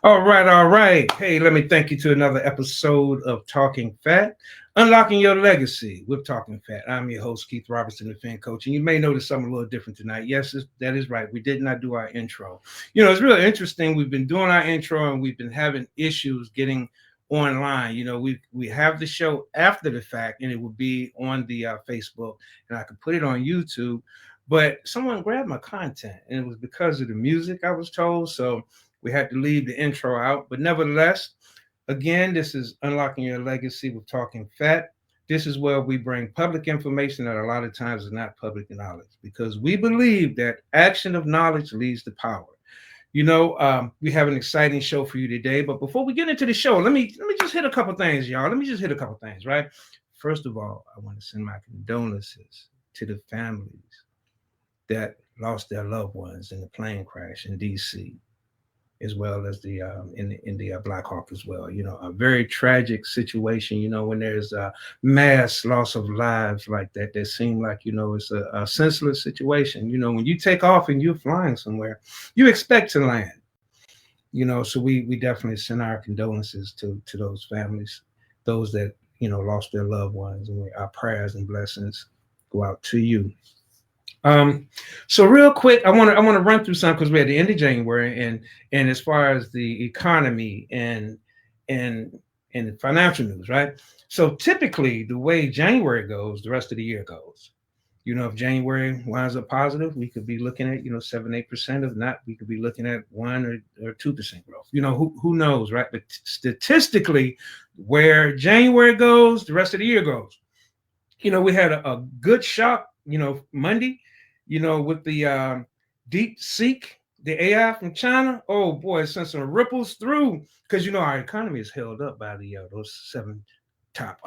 All right, all right. Hey, let me thank you to another episode of Talking PHAT, Unlocking Your Legacy with Talking PHAT. I'm your host, Keith Roberton, the Fin Coach, and you may notice something a little different tonight. Yes, that is right. We did not do our intro. It's really interesting. We've been doing our intro, and we've been having issues getting online. We have the show after the fact, and it will be on the Facebook, and I could put it on YouTube. But someone grabbed my content, and it was because of the music, I was told. So we had to leave the intro out, but nevertheless, again, this is Unlocking Your Legacy with Talking PHAT. This is where we bring public information that a lot of times is not public knowledge because we believe that action of knowledge leads to power. We have an exciting show for you today, but before we get into the show, let me just hit a couple things, y'all. Let me just hit a couple things, right? First of all, I want to send my condolences to the families that lost their loved ones in the plane crash in D.C., as well as the in the Black Hawk as well. A very tragic situation. When there's a mass loss of lives like that, that seem like it's a senseless situation. When you take off and you're flying somewhere, you expect to land. So we definitely send our condolences to those families, those that lost their loved ones, and our prayers and blessings go out to you. So real quick, I want to run through some because we're at the end of January, and as far as the economy and financial news, right? So typically, the way January goes, the rest of the year goes. If January winds up positive, we could be looking at 7-8%. If not, we could be looking at 1 or 2% growth. Who knows, right? But statistically, where January goes, the rest of the year goes. We had a good shock. Monday. With the DeepSeek, the AI from China. Oh boy, it sent some ripples through because our economy is held up by those 7 top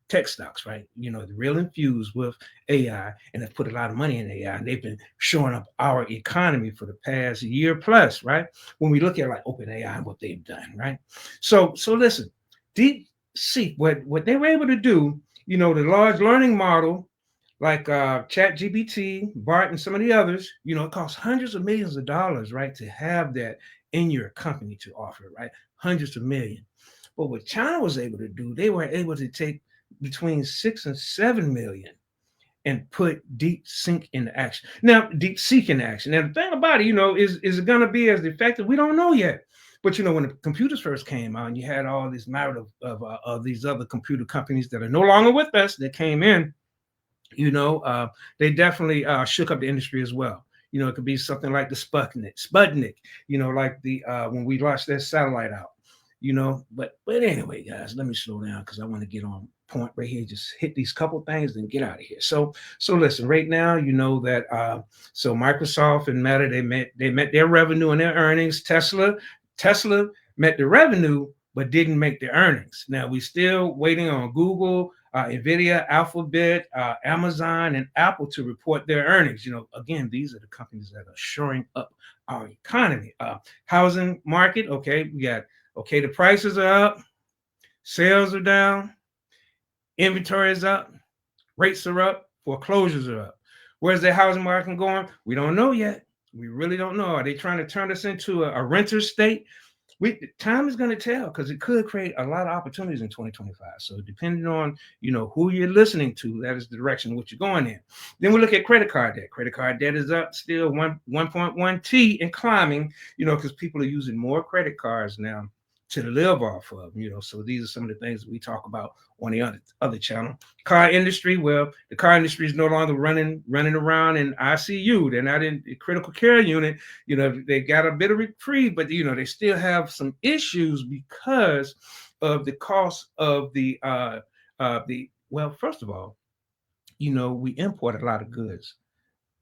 tech stocks, right? They're real infused with AI, and they've put a lot of money in AI, and they've been showing up our economy for the past year plus, right? When we look at like OpenAI and what they've done, right? So listen, DeepSeek, what they were able to do, the large learning model like ChatGPT, BART, and some of the others, it costs hundreds of millions of dollars, right, to have that in your company to offer, right? Hundreds of millions. But what China was able to do, they were able to take between 6 and 7 million and put DeepSeek into action. Now, DeepSeek into action. Now, the thing about it, is it going to be as effective? We don't know yet. But when the computers first came out, and you had all this merit of these other computer companies that are no longer with us that came in. They definitely shook up the industry as well. It could be something like the Sputnik, like the when we launched that satellite out, but anyway, guys, let me slow down because I want to get on point right here. Just hit these couple things, then get out of here. So listen, right now, that so Microsoft and Meta, they met their revenue and their earnings. Tesla met the revenue, but didn't make the earnings. Now we're still waiting on Google, NVIDIA, Alphabet, Amazon, and Apple to report their earnings. Again, these are the companies that are shoring up our economy. Housing market, okay, the prices are up, sales are down, inventory is up, rates are up, foreclosures are up. Where's the housing market going? We don't know yet. We really don't know. Are they trying to turn us into a renter state? Time is going to tell because it could create a lot of opportunities in 2025. So depending on, who you're listening to, that is the direction in which you're going in. Then we look at credit card debt. Credit card debt is up still 1.1 T and climbing, because people are using more credit cards now to live off of, so these are some of the things that we talk about on the other channel. Car industry, well, the car industry is no longer running around in ICU. They're not in the critical care unit. They got a bit of reprieve, but they still have some issues because of the cost of well, first of all, we import a lot of goods,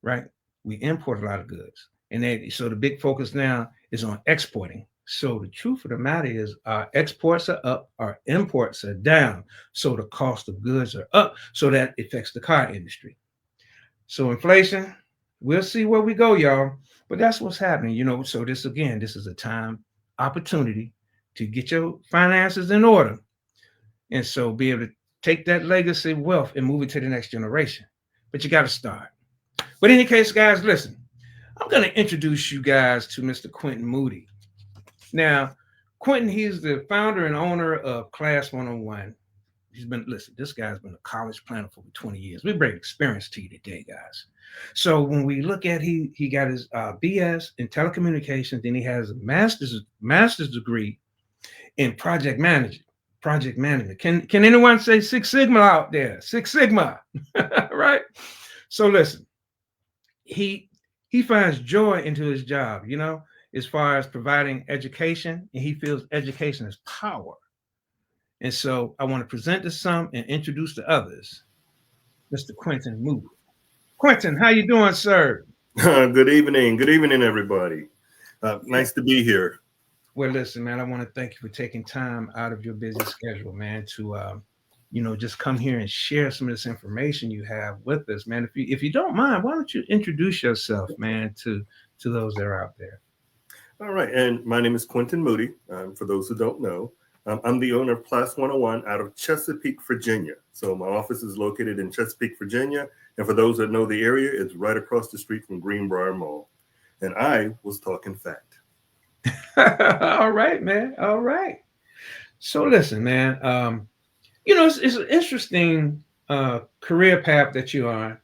right? We import a lot of goods, and so the big focus now is on exporting. So the truth of the matter is our exports are up, our imports are down. So the cost of goods are up. So that affects the car industry. So inflation, we'll see where we go, y'all. But that's what's happening, So this is a time opportunity to get your finances in order. And so be able to take that legacy wealth and move it to the next generation. But you got to start. But in any case, guys, listen, I'm going to introduce you guys to Mr. Quinton Moody. Now, Quinton, he's the founder and owner of Class 101. Listen, this guy's been a college planner for 20 years. We bring experience to you today, guys. So when we look at he got his BS in telecommunications, then he has a master's degree in project management. Can anyone say Six Sigma out there? Six Sigma, right? So listen, he finds joy into his job, as far as providing education, and he feels education is power. And so I want to present to some and introduce to others, Mr. Quinton Moody. Quinton, how you doing, sir? Good evening, everybody. Nice to be here. Well, listen, man, I want to thank you for taking time out of your busy schedule, man, to just come here and share some of this information you have with us, man. If you don't mind, why don't you introduce yourself, man, to those that are out there? All right, and my name is Quinton Moody. For those who don't know, I'm the owner of Class 101 out of Chesapeake, Virginia. So my office is located in Chesapeake, Virginia, and for those that know the area, it's right across the street from Greenbrier Mall. And I was talking PHAT. All right, man. All right. So listen, man. It's an interesting career path that you're on.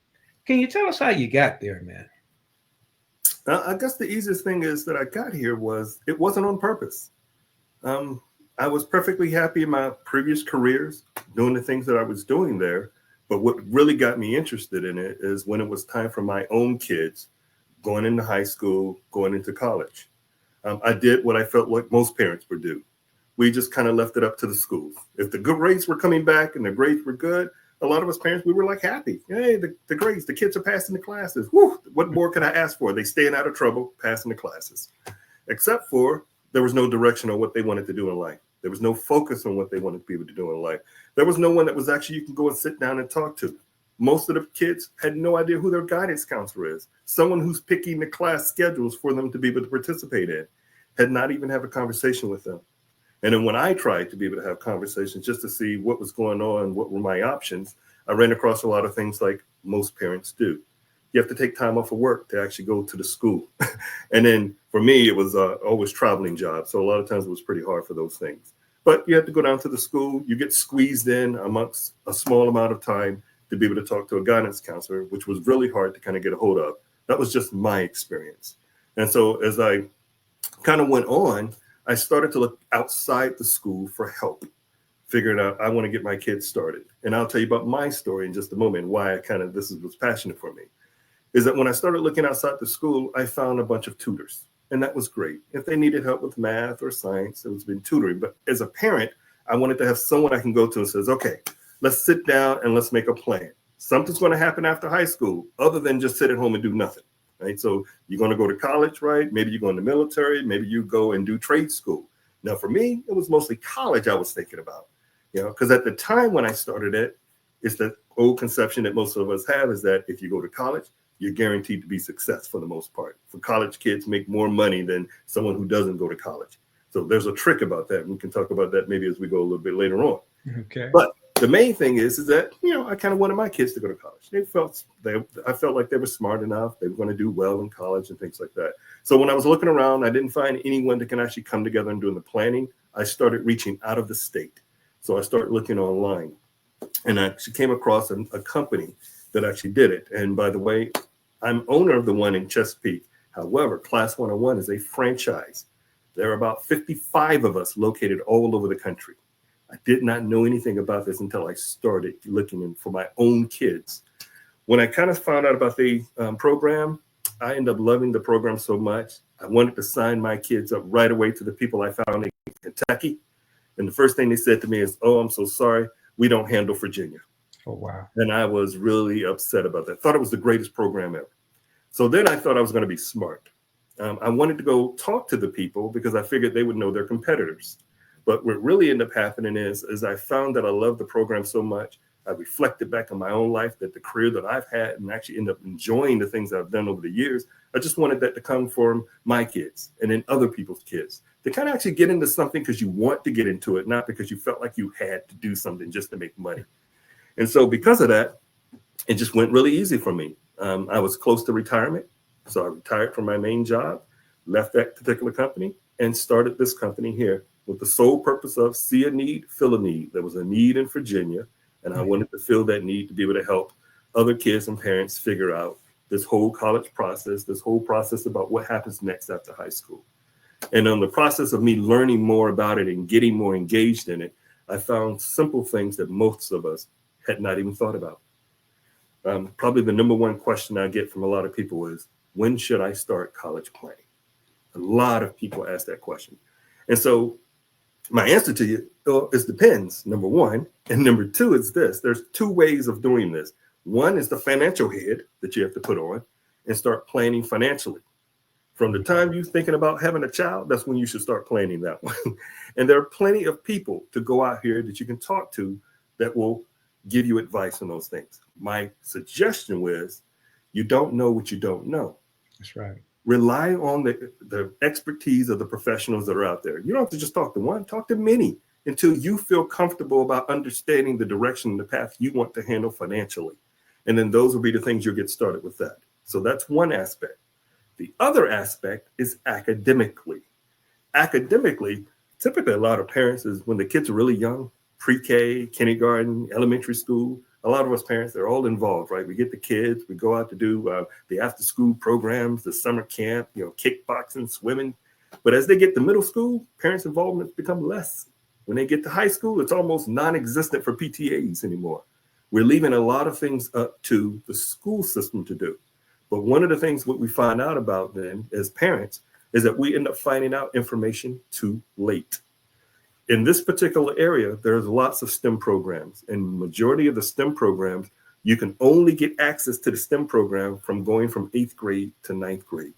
Can you tell us how you got there, man? I guess the easiest thing is that I got here it wasn't on purpose. I was perfectly happy in my previous careers doing the things that I was doing there. But what really got me interested in it is when it was time for my own kids going into high school, going into college. I did what I felt like most parents would do. We just kind of left it up to the schools. If the good grades were coming back and the grades were good, a lot of us parents, we were like happy. Hey, the grades, the kids are passing the classes. Whew, what more could I ask for? They staying out of trouble, passing the classes. Except for there was no direction on what they wanted to do in life. There was no focus on what they wanted to be able to do in life. There was no one that was actually you can go and sit down and talk to. Most of the kids had no idea who their guidance counselor is. Someone who's picking the class schedules for them to be able to participate in had not even have a conversation with them. And then when I tried to be able to have conversations just to see what was going on, what were my options, I ran across a lot of things like most parents do. You have to take time off of work to actually go to the school. And then for me, it was always traveling job. So a lot of times it was pretty hard for those things. But you have to go down to the school. You get squeezed in amongst a small amount of time to be able to talk to a guidance counselor, which was really hard to kind of get a hold of. That was just my experience. And so as I kind of went on, I started to look outside the school for help, figuring out I want to get my kids started. And I'll tell you about my story in just a moment, why this was passionate for me, is that when I started looking outside the school, I found a bunch of tutors. And that was great. If they needed help with math or science, it was been tutoring. But as a parent, I wanted to have someone I can go to and says, okay, let's sit down and let's make a plan. Something's going to happen after high school other than just sit at home and do nothing. Right. So you're going to go to college, right? Maybe you go in the military. Maybe you go and do trade school. Now, for me, it was mostly college I was thinking about, because at the time when I started it, it's the old conception that most of us have is that if you go to college, you're guaranteed to be success for the most part. For college kids make more money than someone who doesn't go to college. So there's a trick about that. We can talk about that maybe as we go a little bit later on. Okay. But the main thing is that, I kind of wanted my kids to go to college. I felt like they were smart enough. They were going to do well in college and things like that. So when I was looking around, I didn't find anyone that can actually come together and doing the planning. I started reaching out of the state. So I started looking online and I actually came across a company that actually did it. And by the way, I'm owner of the one in Chesapeake. However, Class 101 is a franchise. There are about 55 of us located all over the country. I did not know anything about this until I started looking for my own kids. When I kind of found out about the program, I ended up loving the program so much. I wanted to sign my kids up right away to the people I found in Kentucky. And the first thing they said to me is, "Oh, I'm so sorry. We don't handle Virginia." Oh, wow. And I was really upset about that. Thought it was the greatest program ever. So then I thought I was going to be smart. I wanted to go talk to the people because I figured they would know their competitors. But what really ended up happening is I found that I loved the program so much. I reflected back on my own life, that the career that I've had and actually ended up enjoying the things that I've done over the years. I just wanted that to come from my kids and then other people's kids, to kind of actually get into something because you want to get into it, not because you felt like you had to do something just to make money. And so because of that, it just went really easy for me. I was close to retirement. So I retired from my main job. left that particular company and started this company here with the sole purpose of see a need, fill a need. There was a need in Virginia, and I wanted to fill that need to be able to help other kids and parents figure out this whole college process, this whole process about what happens next after high school. And on the process of me learning more about it and getting more engaged in it, I found simple things that most of us had not even thought about. Probably the number one question I get from a lot of people is, when should I start college planning? A lot of people ask that question. And so my answer to you is depends, number one. And number two is this. There's two ways of doing this. One is the financial head that you have to put on and start planning financially. From the time you're thinking about having a child, that's when you should start planning that one. And there are plenty of people to go out here that you can talk to that will give you advice on those things. My suggestion was, you don't know what you don't know. That's right. Rely on the expertise of the professionals that are out there. You don't have to just talk to one, talk to many until you feel comfortable about understanding the direction and the path you want to handle financially. And then those will be the things you'll get started with that. So that's one aspect. The other aspect is academically. Academically, typically a lot of parents is when the kids are really young, pre-K, kindergarten, elementary school, a lot of us parents, they're all involved, right? We get the kids, we go out to do the after-school programs, the summer camp, kickboxing, swimming. But as they get to middle school, parents' involvement become less. When they get to high school, it's almost non-existent for PTAs anymore. We're leaving a lot of things up to the school system to do. But one of the things what we find out about then as parents is that we end up finding out information too late. In this particular area, there's lots of STEM programs, and majority of the STEM programs, you can only get access to the STEM program from going from 8th grade to 9th grade.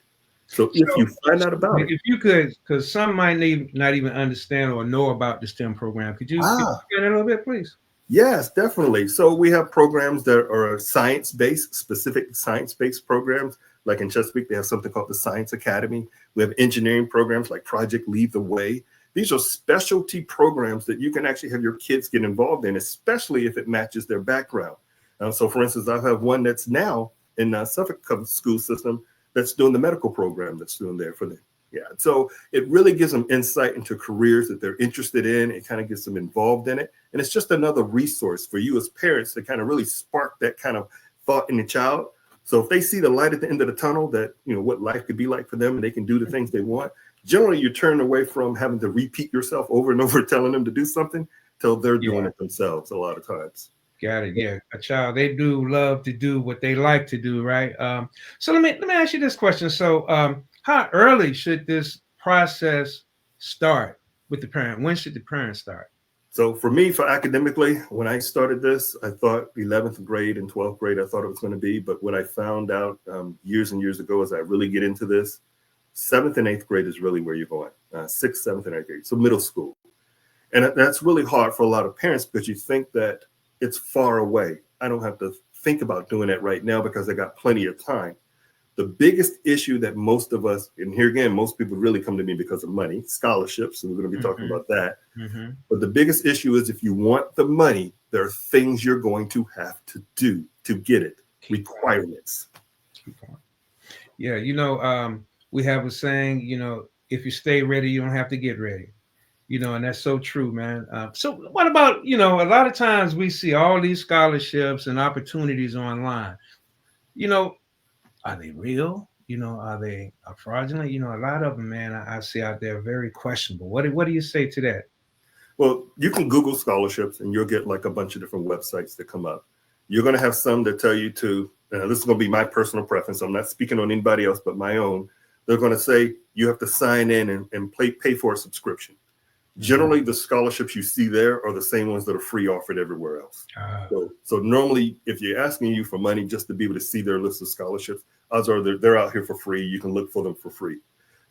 So if you find out about it. If you could, because some might not even understand or know about the STEM program, could you explain it a little bit, please? Yes, definitely. So we have programs that are science-based, specific science-based programs. Like in Chesapeake, they have something called the Science Academy. We have engineering programs like Project Lead the Way. These are specialty programs that you can actually have your kids get involved in, especially if it matches their background. So for instance, I have one that's now in the Suffolk school system that's doing the medical program that's doing there for them. Yeah, so it really gives them insight into careers that they're interested in. It kind of gets them involved in it. And it's just another resource for you as parents to kind of really spark that kind of thought in the child. So if they see the light at the end of the tunnel, that, what life could be like for them and they can do the things they want, generally you turn away from having to repeat yourself over and over, telling them to do something till they're doing it themselves a lot of times. Got it. Yeah, a child, they do love to do what they like to do, right? So let me ask you this question. So how early should this process start with the parent? When should the parent start? So for me, for academically, when I started this, I thought 11th grade and 12th grade, I thought it was going to be. But what I found out years and years ago as I really get into this, 7th and 8th grade is really where you're going. 6th, 7th, and 8th grade. So middle school. And that's really hard for a lot of parents because you think that it's far away. I don't have to think about doing that right now because I got plenty of time. The biggest issue that most of us, and here again, most people really come to me because of money, scholarships, and we're going to be talking about that. But the biggest issue is if you want the money, there are things you're going to have to do to get it, requirements. Yeah, we have a saying, if you stay ready, you don't have to get ready. And that's so true, man. So what about, a lot of times we see all these scholarships and opportunities online. Are they real? Are they fraudulent? A lot of them, man, I see out there very questionable. What do you say to that? Well, you can Google scholarships and you'll get like a bunch of different websites that come up. You're going to have some that tell you to, this is going to be my personal preference. I'm not speaking on anybody else but my own. They're going to say you have to sign in and pay for a subscription. Generally, the scholarships you see there are the same ones that are free offered everywhere else. So normally, if you're asking you for money just to be able to see their list of scholarships, odds are they're out here for free. You can look for them for free.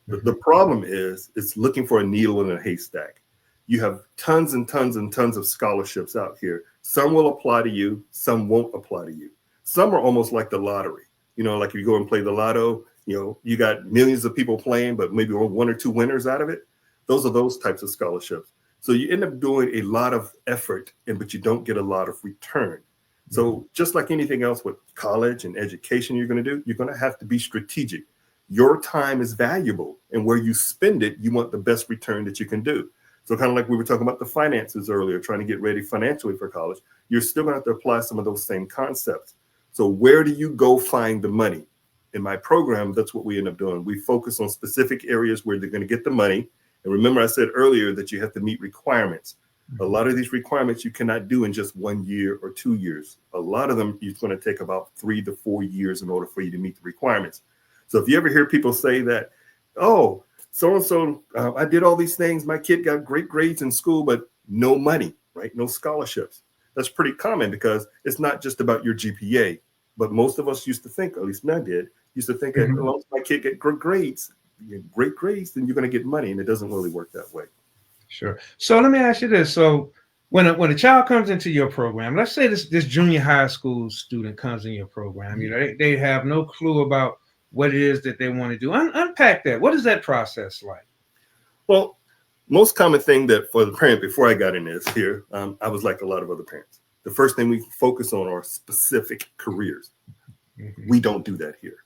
The problem is it's looking for a needle in a haystack. You have tons and tons and tons of scholarships out here. Some will apply to you. Some won't apply to you. Some are almost like the lottery. Like you go and play the lotto, you got millions of people playing, but maybe one or two winners out of it. Those are those types of scholarships. So you end up doing a lot of effort, but you don't get a lot of return. So just like anything else with college and education you're going to do, you're going to have to be strategic. Your time is valuable, and where you spend it, you want the best return that you can do. So kind of like we were talking about the finances earlier, trying to get ready financially for college, you're still going to have to apply some of those same concepts. So where do you go find the money? In my program, that's what we end up doing. We focus on specific areas where they're going to get the money. And remember, I said earlier that you have to meet requirements. A lot of these requirements you cannot do in just 1 year or 2 years. A lot of them, it's going to take about 3 to 4 years in order for you to meet the requirements. So if you ever hear people say that, oh, so-and-so, I did all these things, my kid got great grades in school, but no money, right? No scholarships. That's pretty common because it's not just about your GPA. But most of us used to think, at least I did, used to think that as long as my kid get great grades, then you're going to get money. And it doesn't really work that way. Sure. So let me ask you this. So when a child comes into your program, let's say this junior high school student comes in your program, you know, they have no clue about what it is that they want to do. Unpack that. What is that process like? Well, most common thing that for the parent before I got in this here, I was like a lot of other parents. The first thing we focus on are specific careers. We don't do that here.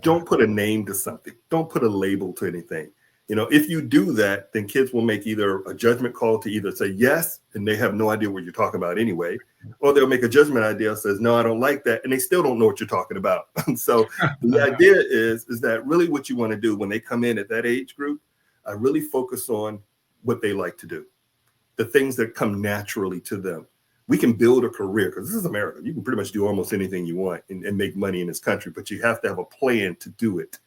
Don't put a name to something. Don't put a label to anything. You know, if you do that, then kids will make either a judgment call to either say yes, and they have no idea what you're talking about anyway, or they'll make a judgment idea that says, no, I don't like that. And they still don't know what you're talking about. So the idea is that really what you want to do when they come in at that age group, I really focus on what they like to do, the things that come naturally to them. We can build a career because this is America. You can pretty much do almost anything you want and make money in this country, but you have to have a plan to do it.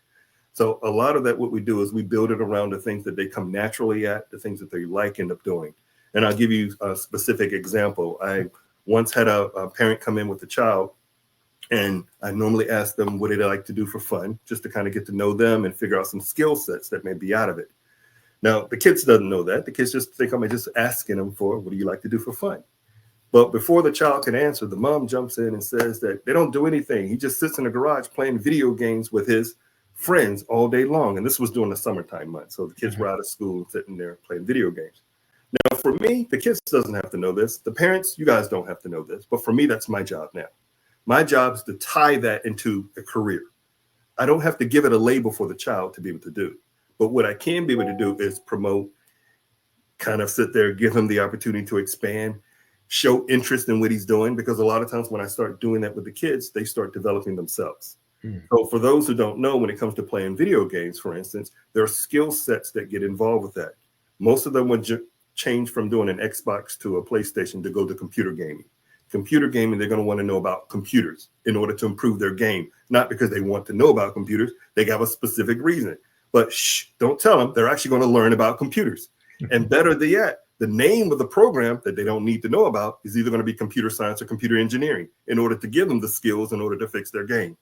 So a lot of that, what we do is we build it around the things that they come naturally at, the things that they like end up doing. And I'll give you a specific example. I once had a parent come in with a child, and I normally ask them what do they like to do for fun, just to kind of get to know them and figure out some skill sets that may be out of it. Now, the kids doesn't know that. The kids just think I'm just asking them for what do you like to do for fun. But before the child can answer, the mom jumps in and says that they don't do anything. He just sits in the garage playing video games with his friends all day long. And this was during the summertime months. So the kids were out of school and sitting there playing video games. Now, for me, the kids doesn't have to know this. The parents, you guys don't have to know this. But for me, that's my job now. My job is to tie that into a career. I don't have to give it a label for the child to be able to do. But what I can be able to do is promote, kind of sit there, give him the opportunity to expand, show interest in what he's doing. Because a lot of times when I start doing that with the kids, they start developing themselves. So for those who don't know, when it comes to playing video games, for instance, there are skill sets that get involved with that. Most of them would change from doing an Xbox to a PlayStation to go to computer gaming. Computer gaming, they're going to want to know about computers in order to improve their game, not because they want to know about computers. They have a specific reason. But don't tell them. They're actually going to learn about computers. And better than yet, the name of the program that they don't need to know about is either going to be computer science or computer engineering in order to give them the skills in order to fix their game.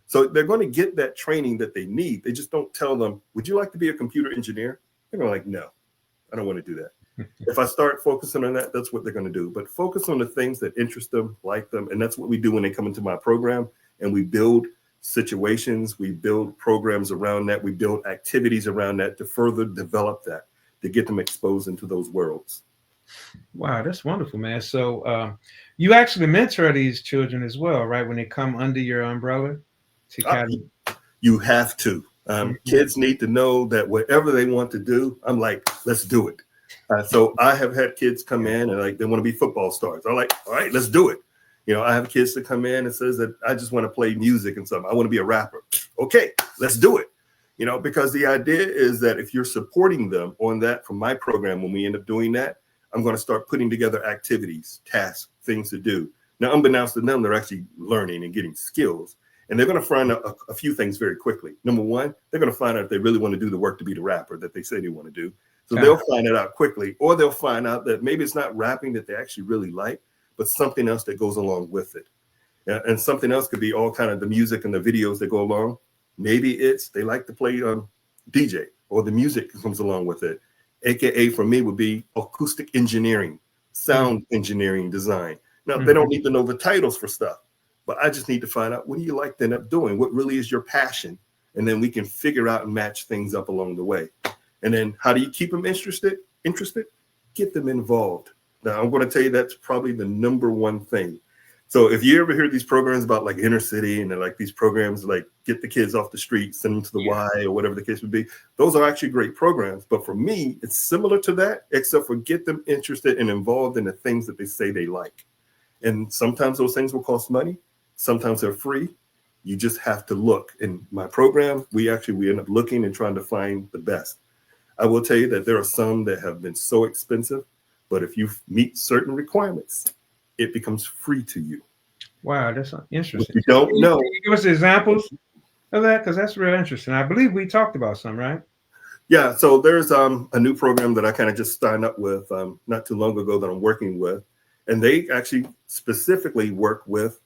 So they're going to get that training that they need. They just don't tell them, would you like to be a computer engineer? They're going to like, no, I don't want to do that. If I start focusing on that, that's what they're going to do. But focus on the things that interest them, like them. And that's what we do when they come into my program. And we build situations, we build programs around that, we build activities around that to further develop that, to get them exposed into those worlds. Wow, that's wonderful, man. So you actually mentor these children as well, right? When they come under your umbrella to kind of... You have to. Kids need to know that whatever they want to do, I'm like, let's do it. So I have had kids come in and like they want to be football stars. I'm like, all right, let's do it. You know, I have kids that come in and says that I just want to play music and something. I want to be a rapper. Okay, let's do it. You know, because the idea is that if you're supporting them on that from my program, when we end up doing that, I'm going to start putting together activities, tasks, things to do. Now, unbeknownst to them, they're actually learning and getting skills. And they're going to find a few things very quickly. Number one, they're going to find out if they really want to do the work to be the rapper that they say they want to do. So they'll find it out quickly, or they'll find out that maybe it's not rapping that they actually really like, but something else that goes along with it. And something else could be all kind of the music and the videos that go along. Maybe it's they like to play DJ, or the music comes along with it. AKA for me would be acoustic engineering, sound engineering design. Now, they don't need to know the titles for stuff, but I just need to find out what do you like to end up doing? What really is your passion? And then we can figure out and match things up along the way. And then how do you keep them interested? Get them involved. Now, I'm going to tell you that's probably the number one thing. So if you ever hear these programs about like inner city and they're like these programs like get the kids off the street, send them to the Y or whatever the case would be, those are actually great programs. But for me, it's similar to that, except for get them interested and involved in the things that they say they like. And sometimes those things will cost money. Sometimes they're free. You just have to look. In my program, we end up looking and trying to find the best. I will tell you that there are some that have been so expensive, but if you meet certain requirements, it becomes free to you. Wow, that's interesting. What you don't know. Can you give us examples of that? Because that's real interesting. I believe we talked about some, right? Yeah, so there's a new program that I kind of just signed up with not too long ago that I'm working with. And they actually specifically work with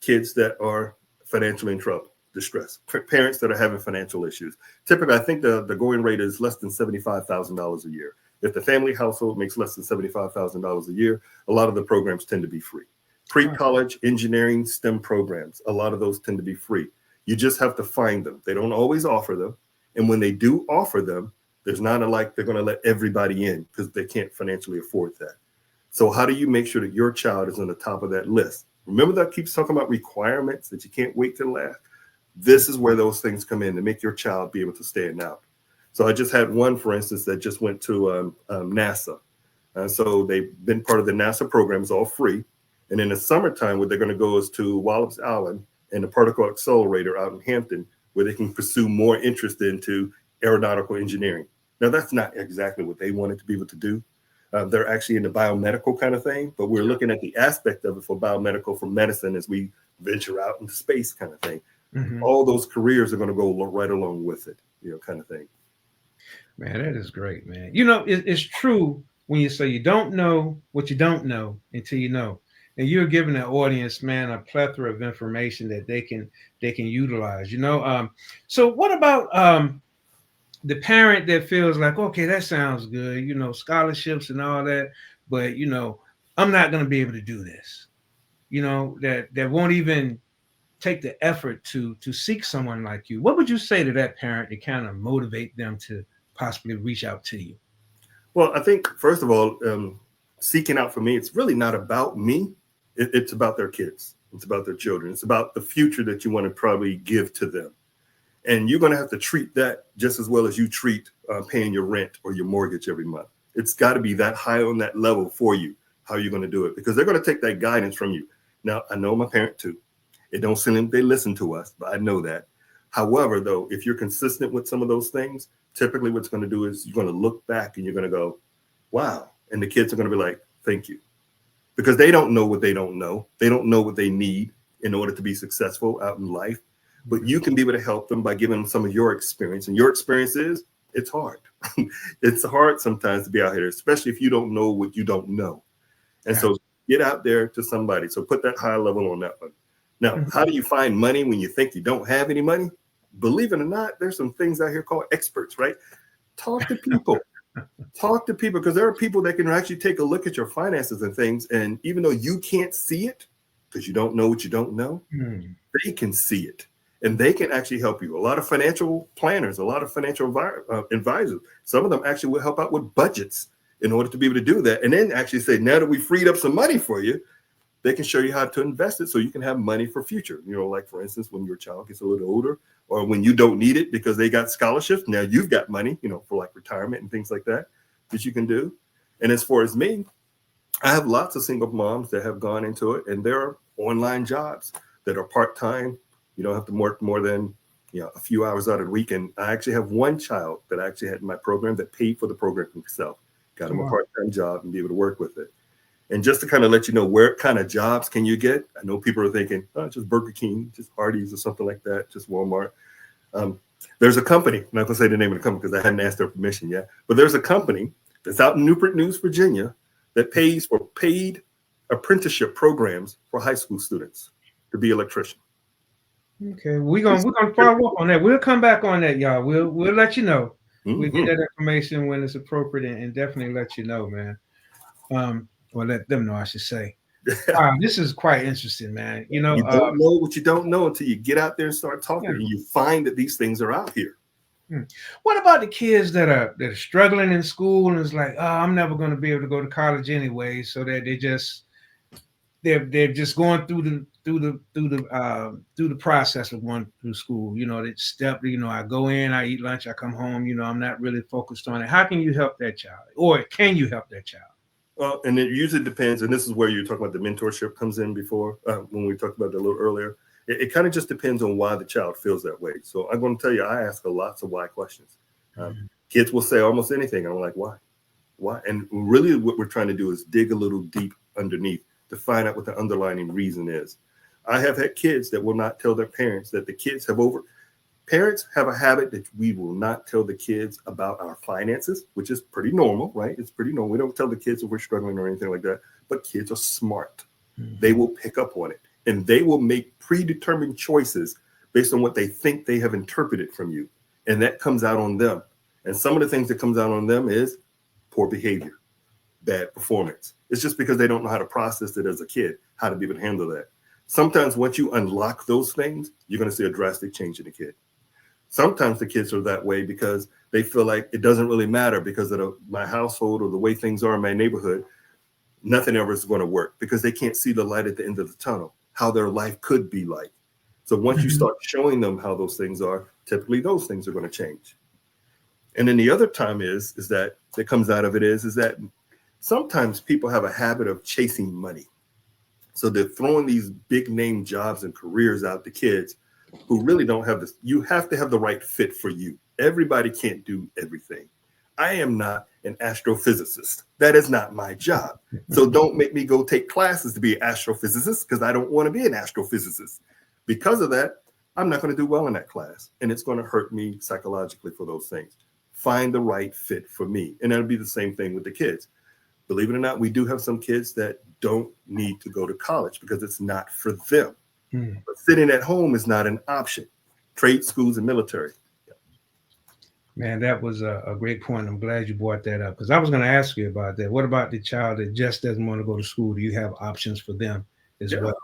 kids that are financially in trouble, distress, parents that are having financial issues. Typically, I think the going rate is less than $75,000 a year. If the family household makes less than $75,000 a year, a lot of the programs tend to be free. Pre-college engineering STEM programs, a lot of those tend to be free. You just have to find them. They don't always offer them. And when they do offer them, there's not they're going to let everybody in because they can't financially afford that. So how do you make sure that your child is on the top of that list? Remember that keeps talking about requirements that you can't wait till last. This is where those things come in to make your child be able to stand out. So I just had one, for instance, that just went to NASA. So they've been part of the NASA program, is all free. And in the summertime, what they're going to go is to Wallops Island and the particle accelerator out in Hampton, where they can pursue more interest into aeronautical engineering. Now, that's not exactly what they wanted to be able to do. They're actually in the biomedical kind of thing, but we're looking at the aspect of it for biomedical, for medicine, as we venture out into space kind of thing. Mm-hmm. All those careers are going to go right along with it, kind of thing. Man, that is great, man. It's true when you say you don't know what you don't know until you know. And you're giving the audience, man, a plethora of information that they can utilize, So what about the parent that feels like, okay, that sounds good, scholarships and all that, but I'm not going to be able to do this, that won't even take the effort to seek someone like you. What would you say to that parent to kind of motivate them to possibly reach out to you? Well, I think, first of all, seeking out for me, it's really not about me. It's about their kids. It's about their children. It's about the future that you want to probably give to them. And you're going to have to treat that just as well as you treat paying your rent or your mortgage every month. It's got to be that high on that level for you, how you're going to do it, because they're going to take that guidance from you. Now, I know my parent too. It don't seem like they listen to us, but I know that. However, though, if you're consistent with some of those things, typically what's going to do is you're going to look back and you're going to go, wow. And the kids are going to be like, thank you. Because they don't know what they don't know. They don't know what they need in order to be successful out in life. But you can be able to help them by giving them some of your experience. And your experience is, it's hard. It's hard sometimes to be out here, especially if you don't know what you don't know. And so get out there to somebody. So put that high level on that one. Now, how do you find money when you think you don't have any money? Believe it or not, there's some things out here called experts, right? Talk to people. Talk to people, because there are people that can actually take a look at your finances and things. And even though you can't see it, because you don't know what you don't know, they can see it. And they can actually help you. A lot of financial planners, a lot of financial advisors, some of them actually will help out with budgets in order to be able to do that. And then actually say, now that we freed up some money for you, they can show you how to invest it so you can have money for future. Like, for instance, when your child gets a little older, or when you don't need it because they got scholarships, now you've got money, for like retirement and things like that you can do. And as far as me, I have lots of single moms that have gone into it, and there are online jobs that are part-time. You don't have to work more than a few hours out of the week. And I actually have one child that I actually had in my program that paid for the program himself, got him a part-time job and be able to work with it. And just to kind of let you know where kind of jobs can you get. I know people are thinking, oh, just Burger King, just Hardee's or something like that, just Walmart. There's a company, I'm not going to say the name of the company because I haven't asked their permission yet, but there's a company that's out in Newport News, Virginia, that pays for paid apprenticeship programs for high school students to be electrician. Okay, we're gonna follow up on that. We'll come back on that, y'all. We'll let you know. We'll get that information when it's appropriate, and definitely let you know, man. Or let them know, I should say. Wow, this is quite interesting, man. You don't know what you don't know until you get out there and start talking, and you find that these things are out here. What about the kids that are struggling in school and it's like, oh, I'm never going to be able to go to college anyway, so that they're just going through the process of going through school. You know, that step. You know, I go in, I eat lunch, I come home. You know, I'm not really focused on it. How can you help that child, or can you help that child? Well, and it usually depends, and this is where you're talking about the mentorship comes in before, when we talked about that a little earlier. It kind of just depends on why the child feels that way. So I'm going to tell you, I ask lots of why questions. Kids will say almost anything. I'm like, why? Why? And really what we're trying to do is dig a little deep underneath to find out what the underlying reason is. I have had kids that will not tell their parents that the kids have Parents have a habit that we will not tell the kids about our finances, which is pretty normal, right? It's pretty normal. We don't tell the kids if we're struggling or anything like that, but kids are smart. They will pick up on it, and they will make predetermined choices based on what they think they have interpreted from you. And that comes out on them. And some of the things that comes out on them is poor behavior, bad performance. It's just because they don't know how to process it as a kid, how to be able to handle that. Sometimes once you unlock those things, you're going to see a drastic change in the kid. Sometimes the kids are that way because they feel like it doesn't really matter because of my household or the way things are in my neighborhood. Nothing ever is going to work because they can't see the light at the end of the tunnel, how their life could be like. So once you start showing them how those things are, typically those things are going to change. And then the other time is that comes out of it is that sometimes people have a habit of chasing money. So they're throwing these big name jobs and careers out to kids who really don't have this. You have to have the right fit for you. Everybody can't do everything. I am not an astrophysicist. That is not my job. So don't make me go take classes to be an astrophysicist because I don't want to be an astrophysicist. Because of that, I'm not going to do well in that class. And it's going to hurt me psychologically for those things. Find the right fit for me. And that'll be the same thing with the kids. Believe it or not, we do have some kids that don't need to go to college because it's not for them. But sitting at home is not an option. Trade schools and military. Man, that was a great point. I'm glad you brought that up because I was going to ask you about that. What about the child that just doesn't want to go to school? Do you have options for them as well?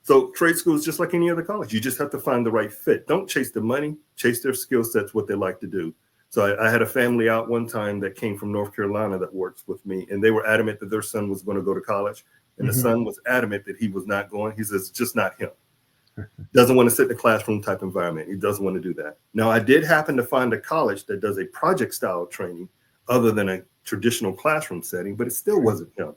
So trade schools, just like any other college, you just have to find the right fit. Don't chase the money, chase their skill sets, what they like to do. So I had a family out one time that came from North Carolina that works with me, and they were adamant that their son was going to go to college. And the son was adamant that he was not going. He says, it's just not him. Doesn't want to sit in a classroom type environment. He doesn't want to do that. Now, I did happen to find a college that does a project style training other than a traditional classroom setting, but it still wasn't him.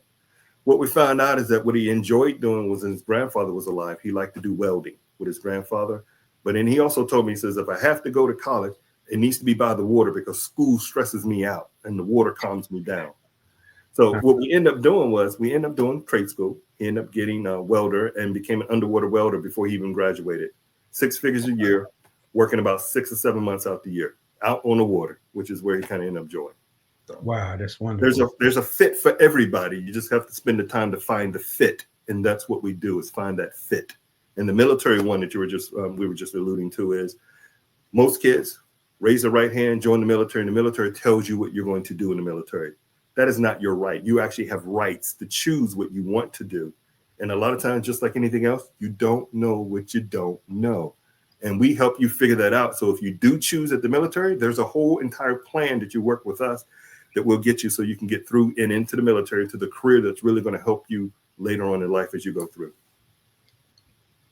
What we found out is that what he enjoyed doing was when his grandfather was alive, he liked to do welding with his grandfather. But then he also told me, he says, if I have to go to college, it needs to be by the water because school stresses me out and the water calms me down. So what we end up doing was we end up doing trade school. He ended up getting a welder and became an underwater welder before he even graduated. 6 figures a year, working about 6 or 7 months out the year, out on the water, which is where he kind of ended up joining. So wow, that's wonderful. There's a fit for everybody. You just have to spend the time to find the fit, and that's what we do is find that fit. And the military one that you were just we were just alluding to is most kids raise the right hand, join the military, and the military tells you what you're going to do in the military. That is not your right. You actually have rights to choose what you want to do. And a lot of times, just like anything else, you don't know what you don't know. And we help you figure that out. So if you do choose at the military, there's a whole entire plan that you work with us that will get you so you can get through and into the military to the career that's really going to help you later on in life as you go through.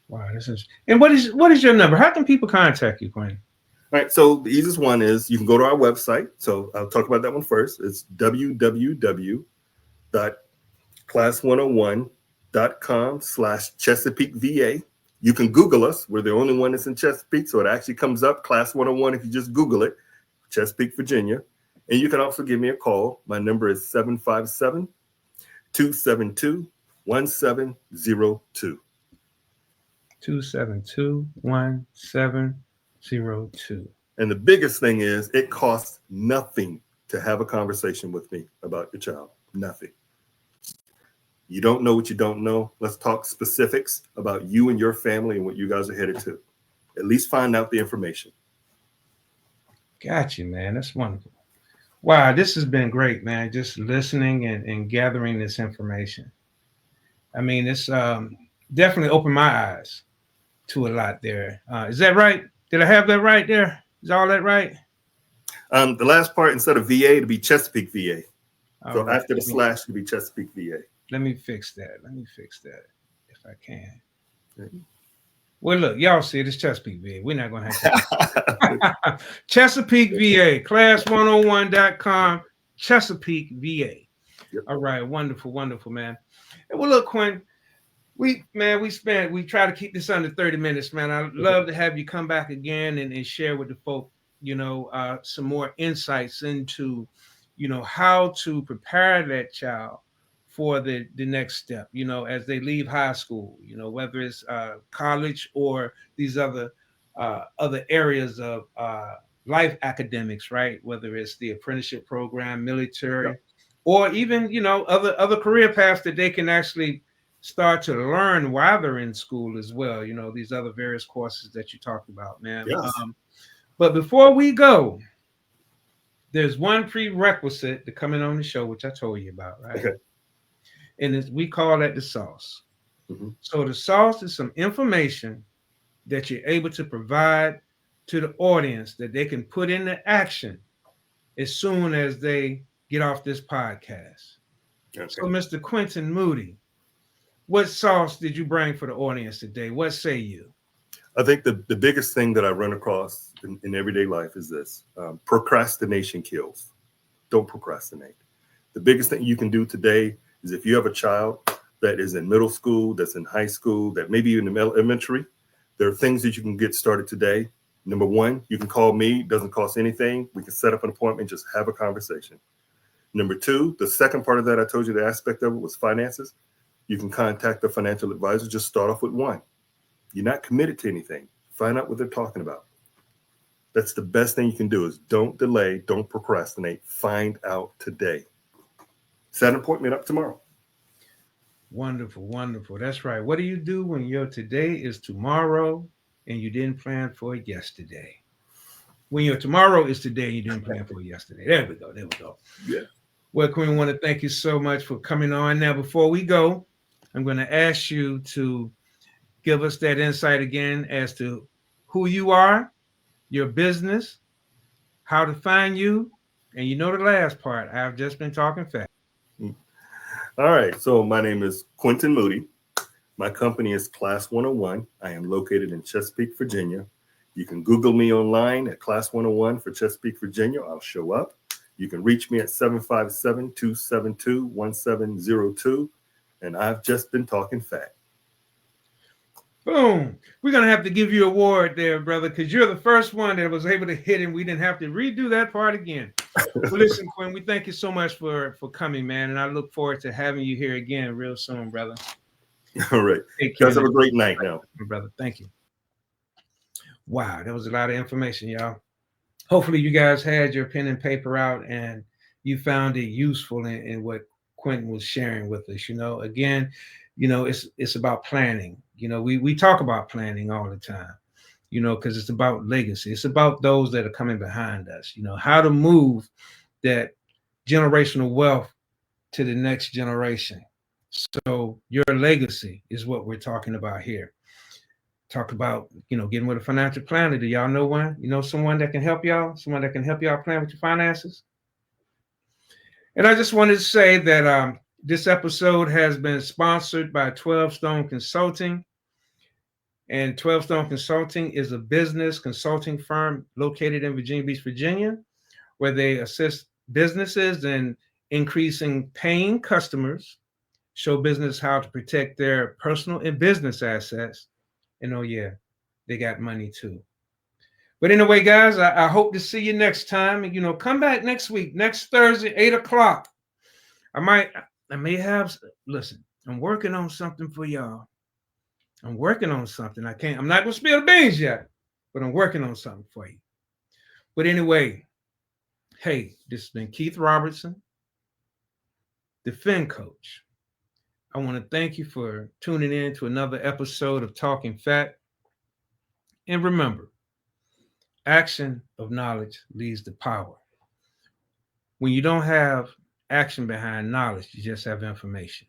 Wow, this is. And what is your number? How can people contact you, Quinton? All right, so the easiest one is you can go to our website. So I'll talk about that one first. It's www.class101.com/Chesapeake VA. You can Google us. We're the only one that's in Chesapeake, so it actually comes up, Class 101, if you just Google it, Chesapeake, Virginia. And you can also give me a call. My number is 757-272-1702. 272-1702. And the biggest thing is it costs nothing to have a conversation with me about your child. Nothing. You don't know what you don't know. Let's talk specifics about you and your family and what you guys are headed to. At least find out the information. Got you, man. That's wonderful. Wow, this has been great, man. Just listening and gathering this information. I mean, it's definitely opened my eyes to a lot there. Is that right? Did I have that right there? Is all that right? The last part, instead of VA, to be Chesapeake VA. So right. after the slash, to be Chesapeake VA. Let me fix that. If I can. Well, look, y'all see it. It's Chesapeake VA. We're not going to have to. Chesapeake VA, class101.com, Chesapeake VA. Yep. All right. Wonderful, wonderful, man. And well, look, Quinn, we try to keep this under 30 minutes, man. I'd love to have you come back again and share with the folk, some more insights into, how to prepare that child for the next step, as they leave high school, whether it's college or these other areas of life academics, right? Whether it's the apprenticeship program, military, or even, other career paths that they can actually start to learn while they're in school as well. These other various courses that you talked about, man. Yes. But before we go, there's one prerequisite to coming on the show, which I told you about, right? Okay. And we call that the sauce. Mm-hmm. So the sauce is some information that you're able to provide to the audience that they can put into action as soon as they get off this podcast. Okay. So, Mr. Quinton Moody, what sauce did you bring for the audience today? What say you? I think the biggest thing that I run across in everyday life is this: procrastination kills. Don't procrastinate. The biggest thing you can do today is, if you have a child that is in middle school, that's in high school, that maybe even in elementary, there are things that you can get started today. Number one, you can call me. It doesn't cost anything. We can set up an appointment, just have a conversation. Number two, the second part of that, I told you the aspect of it was finances. You can contact a financial advisor. Just start off with one. You're not committed to anything. Find out what they're talking about. That's the best thing you can do, is don't delay, don't procrastinate. Find out today. Set an appointment up tomorrow. Wonderful, wonderful. That's right. What do you do when your today is tomorrow and you didn't plan for it yesterday? When your tomorrow is today and you didn't plan for it yesterday. There we go. Yeah. Well, Queen, I want to thank you so much for coming on. Now, before we go, I'm going to ask you to give us that insight again as to who you are, your business, how to find you, and the last part. I've just been talking fat. All right. So my name is Quinton Moody. My company is Class 101. I am located in Chesapeake, Virginia. You can Google me online at Class 101 for Chesapeake, Virginia. I'll show up. You can reach me at 757-272-1702. And I've just been talking fat. Boom. We're going to have to give you an award there, brother, because you're the first one that was able to hit, and we didn't have to redo that part again. Well, listen, Quinn, we thank you so much for coming, man, and I look forward to having you here again real soon, brother. All right. You guys have a great night now. Brother, thank you. Wow, that was a lot of information, y'all. Hopefully you guys had your pen and paper out and you found it useful in what Quinton was sharing with us. Again, it's about planning. We talk about planning all the time, because it's about legacy. It's about those that are coming behind us, how to move that generational wealth to the next generation. So your legacy is what we're talking about here. Talk about, getting with a financial planner. Do y'all know one? Someone that can help y'all? Someone that can help y'all plan with your finances? And I just wanted to say that this episode has been sponsored by 12 Stone Consulting. And 12 Stone Consulting is a business consulting firm located in Virginia Beach, Virginia, where they assist businesses in increasing paying customers, show business how to protect their personal and business assets. And oh yeah, they got money too. But anyway, guys, I hope to see you next time. And, come back next week, next Thursday, 8:00. I may have, listen, I'm working on something for y'all. I'm working on something. I'm not going to spill the beans yet, but I'm working on something for you. But anyway, hey, this has been Keith Robertson, the Fin Coach. I want to thank you for tuning in to another episode of Talking Fat. And remember, action of knowledge leads to power. When you don't have action behind knowledge, you just have information.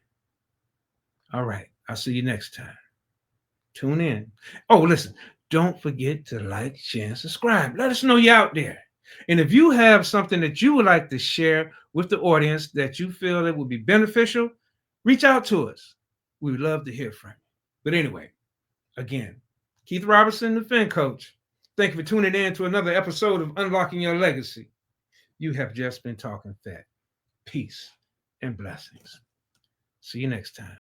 All right. I'll see you next time. Tune in. Oh, listen, don't forget to like, share, and subscribe. Let us know you're out there. And if you have something that you would like to share with the audience that you feel that would be beneficial, reach out to us. We would love to hear from you. But anyway, again, Keith Robertson, the Fin Coach. Thank you for tuning in to another episode of Unlocking Your Legacy. You have just been talking fat. Peace and blessings. See you next time.